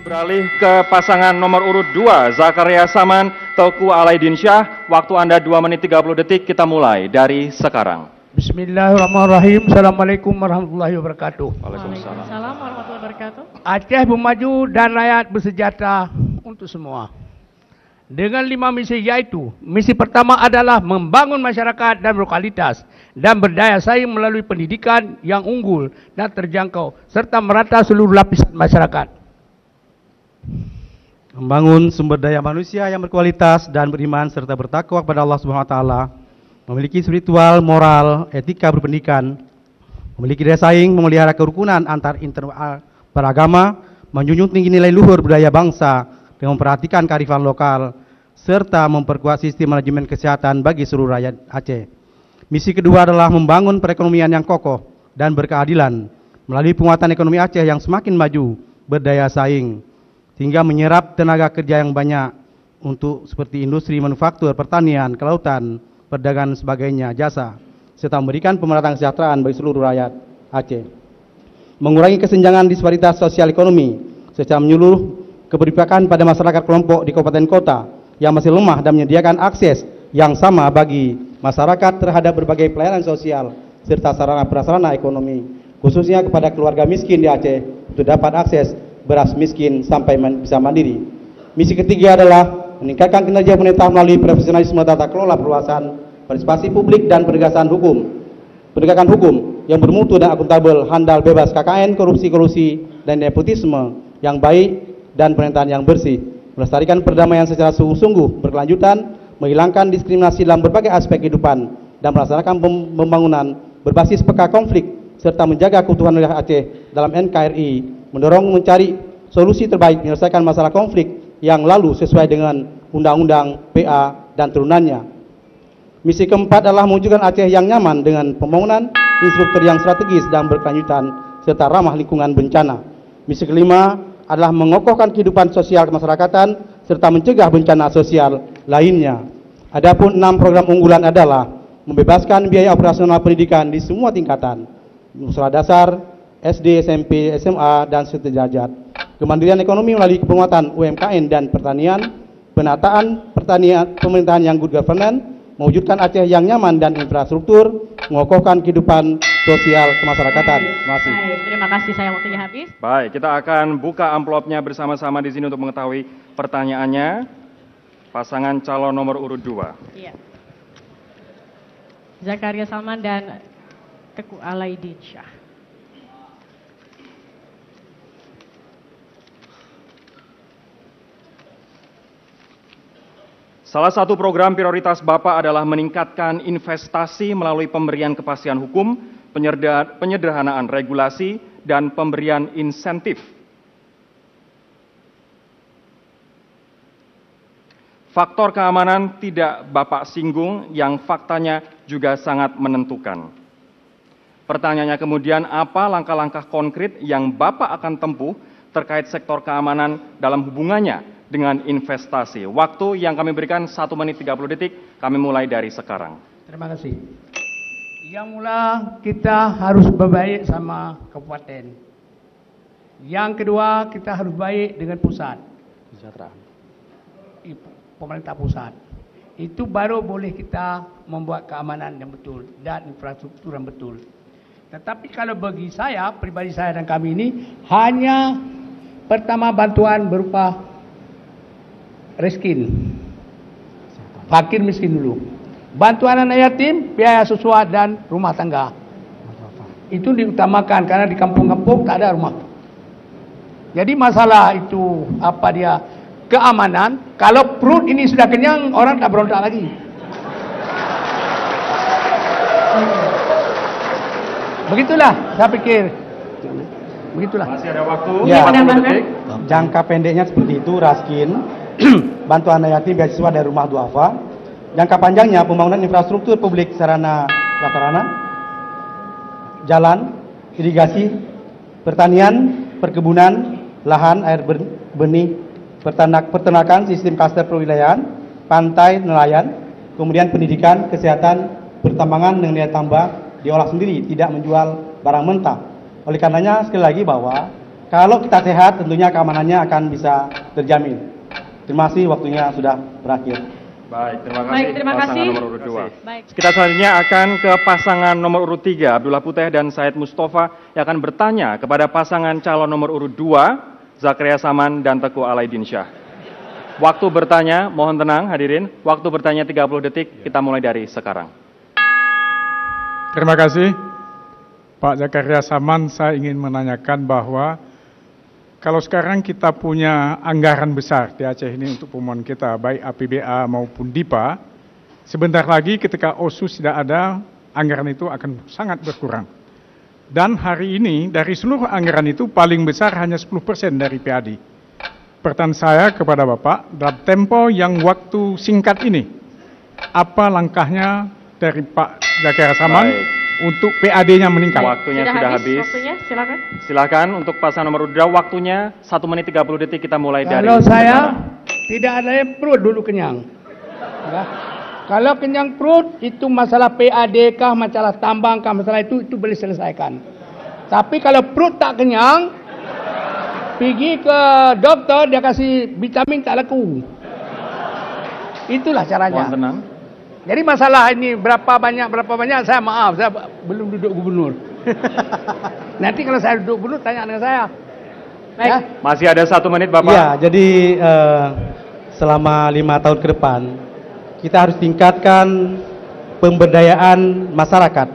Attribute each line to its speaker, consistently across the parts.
Speaker 1: Beralih ke pasangan nomor urut 2, Zakaria Saman, Teuku Alaidin Syah. Waktu Anda 2 menit 30 detik, kita mulai dari sekarang.
Speaker 2: Bismillahirrahmanirrahim. Assalamualaikum warahmatullahi wabarakatuh.
Speaker 1: Waalaikumsalam.
Speaker 3: Waalaikumsalam warahmatullahi wabarakatuh.
Speaker 2: Aceh bermaju dan rakyat bersejahtera untuk semua. Dengan 5 misi, yaitu misi pertama adalah membangun masyarakat dan berkualitas dan berdaya saing melalui pendidikan yang unggul dan terjangkau serta merata seluruh lapisan masyarakat.
Speaker 4: Membangun sumber daya manusia yang berkualitas dan beriman serta bertakwa kepada Allah Subhanahu wa taala, memiliki spiritual, moral, etika berpendidikan, memiliki daya saing, memelihara kerukunan antar beragama, menjunjung tinggi nilai luhur budaya bangsa dengan memperhatikan kearifan lokal serta memperkuat sistem manajemen kesehatan bagi seluruh rakyat Aceh. Misi kedua adalah membangun perekonomian yang kokoh dan berkeadilan melalui penguatan ekonomi Aceh yang semakin maju, berdaya saing, sehingga menyerap tenaga kerja yang banyak untuk seperti industri manufaktur, pertanian, kelautan, perdagangan sebagainya, jasa, serta memberikan pemerataan kesejahteraan bagi seluruh rakyat Aceh. Mengurangi kesenjangan disparitas sosial ekonomi secara menyeluruh, keberpihakan pada masyarakat kelompok di kabupaten kota yang masih lemah dan menyediakan akses yang sama bagi masyarakat terhadap berbagai pelayanan sosial serta sarana prasarana ekonomi, khususnya kepada keluarga miskin di Aceh untuk dapat akses beras miskin sampai bisa mandiri. Misi ketiga adalah meningkatkan kinerja pemerintah melalui profesionalisme tata kelola perluasan, partisipasi publik dan penegakan hukum yang bermutu dan akuntabel, handal bebas KKN, korupsi dan nepotisme yang baik dan pemerintahan yang bersih, melestarikan perdamaian secara sungguh-sungguh berkelanjutan, menghilangkan diskriminasi dalam berbagai aspek kehidupan dan melaksanakan pembangunan berbasis peka konflik serta menjaga keutuhan wilayah Aceh dalam NKRI, mendorong mencari solusi terbaik menyelesaikan masalah konflik yang lalu sesuai dengan Undang-Undang PA dan turunannya. Misi keempat adalah mewujudkan Aceh yang nyaman dengan pembangunan infrastruktur yang strategis dan berkelanjutan serta ramah lingkungan bencana. Misi kelima adalah mengokohkan kehidupan sosial kemasyarakatan serta mencegah bencana sosial lainnya. Adapun 6 program unggulan adalah membebaskan biaya operasional pendidikan di semua tingkatan, sekolah dasar, SD, SMP, SMA, dan sederajat. Kemandirian ekonomi melalui penguatan UMKM dan pertanian, penataan pemerintahan yang good governance, mewujudkan Aceh yang nyaman dan infrastruktur, mengokohkan kehidupan sosial kemasyarakatan. Terima kasih.
Speaker 3: Baik, terima kasih, saya waktunya habis.
Speaker 1: Baik, kita akan buka amplopnya bersama-sama di sini untuk mengetahui pertanyaannya. Pasangan calon nomor urut 2.
Speaker 3: Iya. Zakaria Salman dan Teuku Alaidin Syah.
Speaker 1: Salah satu program prioritas Bapak adalah meningkatkan investasi melalui pemberian kepastian hukum, penyederhanaan regulasi, dan pemberian insentif. Faktor keamanan tidak Bapak singgung yang faktanya juga sangat menentukan. Pertanyaannya kemudian, apa langkah-langkah konkret yang Bapak akan tempuh terkait sektor keamanan dalam hubungannya dengan investasi? Waktu yang kami berikan 1 menit 30 detik, kami mulai dari sekarang.
Speaker 2: Terima kasih. Yang mula kita harus berbaik sama kabupaten. Yang kedua kita harus baik dengan pusat. Pemerintah pusat. Itu baru boleh kita membuat keamanan yang betul dan infrastruktur yang betul. Tetapi kalau bagi saya, pribadi saya dan kami ini, hanya pertama bantuan berupa reskin, fakir miskin dulu. Bantuan anak yatim, biaya sesuai dan rumah tangga. Itu diutamakan karena di kampung-kampung tak ada rumah. Jadi masalah itu apa dia keamanan. Kalau perut ini sudah kenyang, orang tak berontak lagi. Begitulah saya pikir. Begitulah.
Speaker 1: Masih ada waktu.
Speaker 4: Ya,
Speaker 1: 40 detik.
Speaker 4: jangka pendeknya seperti itu, raskin, bantuan anak yatim, beasiswa dari rumah duafa. Jangka panjangnya pembangunan infrastruktur publik, sarana prasarana, jalan, irigasi, pertanian, perkebunan, lahan, air benih, peternakan, sistem klaster perwilayahan, pantai, nelayan, kemudian pendidikan, kesehatan, pertambangan dengan nilai tambah diolah sendiri, tidak menjual barang mentah. Oleh karenanya sekali lagi bahwa Kalau kita sehat, tentunya keamanannya akan bisa terjamin. Terima kasih, waktunya sudah berakhir.
Speaker 1: Baik, terima kasih.
Speaker 3: Baik, terima
Speaker 1: pasangan
Speaker 3: kasih.
Speaker 1: nomor urut 2.
Speaker 3: Baik.
Speaker 1: Kita selanjutnya akan ke pasangan nomor urut 3, Abdullah Puteh dan Said Mustafa, yang akan bertanya kepada pasangan calon nomor urut 2, Zakaria Saman dan Teguh Alaidin Syah. Waktu bertanya, mohon tenang hadirin, waktu bertanya 30 detik, kita mulai dari sekarang.
Speaker 5: Terima kasih. Pak Zakaria Saman, saya ingin menanyakan bahwa kalau sekarang kita punya anggaran besar di Aceh ini untuk pemohon kita, baik APBA maupun DIPA, sebentar lagi ketika OSUS tidak ada, anggaran itu akan sangat berkurang. Dan hari ini dari seluruh anggaran itu paling besar hanya 10% dari PAD. Pertanyaan saya kepada Bapak, dalam tempo yang waktu singkat ini, apa langkahnya dari Pak Zakaria Saman
Speaker 1: Baik.
Speaker 5: untuk PAD-nya meningkat?
Speaker 1: Waktunya sudah habis.
Speaker 3: Waktunya, silakan.
Speaker 1: Silakan untuk pasangan nomor urut 2, waktunya 1 menit 30 detik, kita mulai dari
Speaker 2: Kalau saya
Speaker 1: sekarang.
Speaker 2: tidak ada yang perut dulu kenyang. Ya. Kalau kenyang perut itu masalah PAD kah, masalah tambang kah, masalah itu boleh selesaikan. Tapi kalau perut tak kenyang, pergi ke dokter dia kasih vitamin tak laku. Itulah caranya.
Speaker 1: Mohon tenang.
Speaker 2: Jadi masalah ini berapa banyak saya maaf, saya belum duduk gubernur. Nanti kalau saya duduk gubernur tanya dengan saya.
Speaker 3: Baik.
Speaker 2: Ya?
Speaker 1: Masih ada 1 menit Bapak.
Speaker 4: Ya, jadi selama 5 tahun ke depan, kita harus tingkatkan pemberdayaan masyarakat.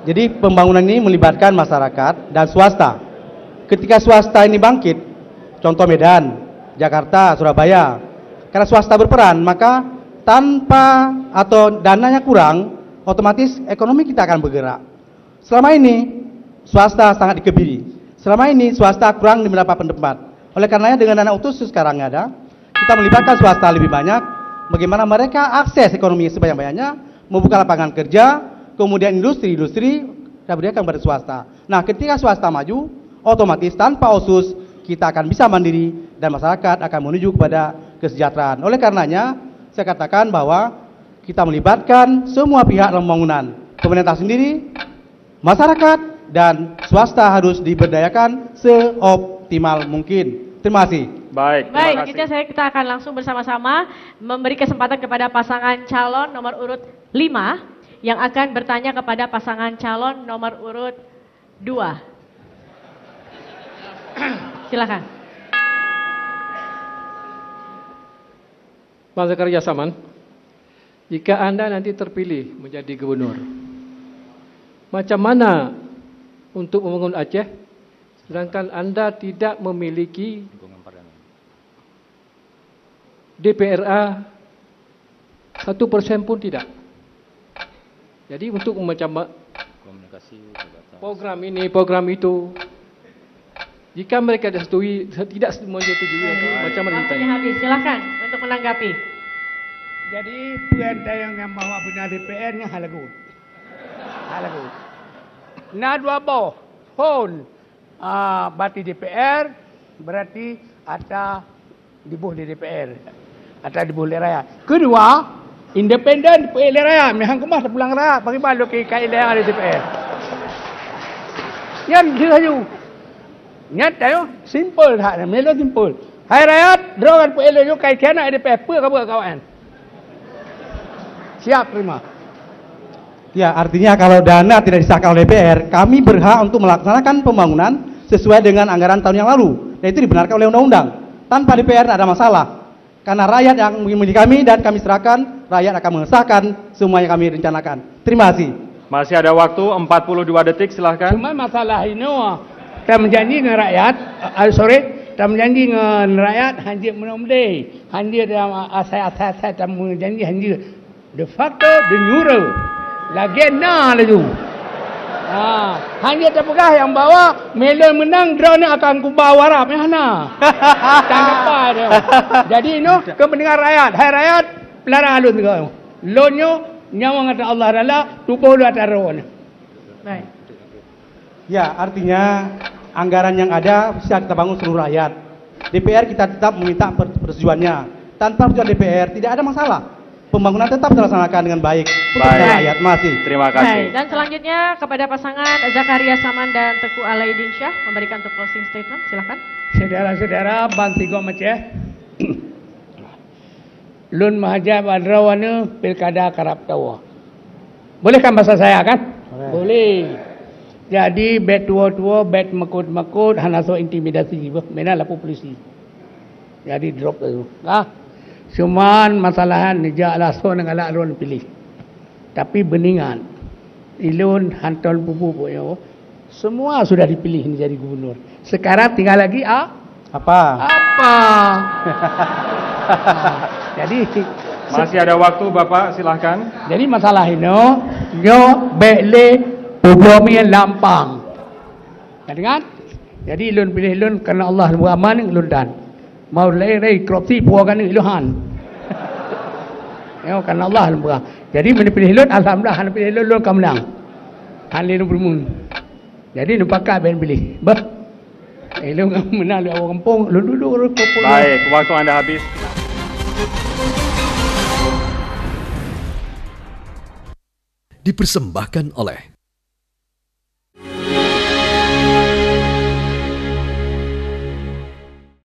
Speaker 4: Jadi pembangunan ini melibatkan masyarakat dan swasta. Ketika swasta ini bangkit, contoh Medan, Jakarta, Surabaya, karena swasta berperan, maka tanpa atau dananya kurang, otomatis ekonomi kita akan bergerak. Selama ini swasta sangat dikebiri. Selama ini swasta kurang di beberapa tempat. Oleh karenanya dengan dana otsus sekarang ada, kita melibatkan swasta lebih banyak. Bagaimana mereka akses ekonomi sebanyak-banyaknya, membuka lapangan kerja, kemudian industri-industri kita berikan kepada swasta. Nah, ketika swasta maju, otomatis tanpa otsus kita akan bisa mandiri dan masyarakat akan menuju kepada kesejahteraan. Oleh karenanya, saya katakan bahwa kita melibatkan semua pihak dalam pembangunan. Pemerintah sendiri, masyarakat, dan swasta harus diberdayakan seoptimal mungkin. Terima kasih.
Speaker 1: Baik,
Speaker 3: Baik,
Speaker 1: terima kasih.
Speaker 3: kita akan langsung bersama-sama memberi kesempatan kepada pasangan calon nomor urut 5 yang akan bertanya kepada pasangan calon nomor urut 2. Silakan.
Speaker 6: Pak Zakaria Saman, jika Anda nanti terpilih menjadi gubernur, macam mana untuk membangun Aceh, sedangkan Anda tidak memiliki DPRA 1% pun tidak. Jadi untuk macam program ini, program itu, jika mereka tidak menyetujui, macam mana
Speaker 3: Waktunya
Speaker 6: ditanya?
Speaker 3: habis, silakan untuk menanggapi.
Speaker 2: Jadi perintah yang bawa punya DPR-nya halagut. Halagut. Nah dua boh, pun berarti DPR berarti ada dibuh di DPR, ada dibuh oleh rakyat. Kedua, independen dibuh oleh rakyat, mehang kemas pulang rakyat, bagaimana lo kaya yang ada di DPR? Yang sahaja. Nyat tayo, simple tak, melo simple. Hai rakyat, drogan dibuh oleh yo kaya kena DPR, apa kau kawan? Siap terima.
Speaker 4: Ya, artinya kalau dana tidak disahkan oleh DPR, kami berhak untuk melaksanakan pembangunan sesuai dengan anggaran tahun yang lalu. Dan itu dibenarkan oleh undang-undang. Tanpa DPR tidak ada masalah. Karena rakyat yang memilih kami dan kami serahkan, rakyat akan mengesahkan semua yang kami rencanakan. Terima kasih.
Speaker 1: Masih ada waktu 42 detik, silahkan.
Speaker 2: Cuma masalah ini, kita menjanji dengan rakyat, kita menjanji dengan rakyat, hanya menomdai, hanya dalam asai-asai, kita menjanji hanya de facto, de jure. Lagi nah laju. Hanya terpegah yang bawa melon menang drone akan kubah warap ya na. Tak apa dia. Jadi ini kepentingan rakyat. Hai rakyat, pelarang alun kau. Lonyo nyawa kata Allah Taala tubuh lu atas ron.
Speaker 3: Baik.
Speaker 4: Ya, artinya anggaran yang ada bisa kita bangun seluruh rakyat. DPR kita tetap meminta persetujuannya. Tanpa persetujuan DPR tidak ada masalah. pembangunan tetap dilaksanakan dengan baik untuk
Speaker 1: Baik.
Speaker 4: rakyat. Masih.
Speaker 1: Terima
Speaker 3: Baik,
Speaker 1: kasih.
Speaker 3: dan selanjutnya kepada pasangan Zakaria Saman dan Teguh Alaidin Syah memberikan untuk closing statement. Silakan.
Speaker 2: Saudara-saudara, bansi gom Aceh. Lun Mahajab Adrawana Pilkada Karab Tawa. Boleh kan bahasa saya kan? Boleh. Jadi bet tua-tua, bet mekut-mekut, hanaso intimidasi, mana lapu polisi. Jadi drop tu. Cuman masalahan nijak laso dengan alak alun pilih. Tapi beningan. Ilun hantar pupu punya. Semua sudah dipilih ini jadi gubernur. Sekarang tinggal lagi
Speaker 4: Apa?
Speaker 2: apa? Jadi
Speaker 1: Masih ada waktu Bapak, silahkan.
Speaker 2: jadi masalah ini nyo bele ubomi lampang. Kan? Jadi ilun pilih ilun kerana Allah beraman ilun dan mau lei korupsi puakan iluhan. Ya kerana Allah berah. Jadi pilih ilun alhamdulillah han pilih ilun kamnang. Han ilun bermun. Jadi numpakah ben pilih. Bah. Ilun menang orang kampung ilun duduk kopol.
Speaker 1: Baik, waktu Anda habis.
Speaker 7: Dipersembahkan oleh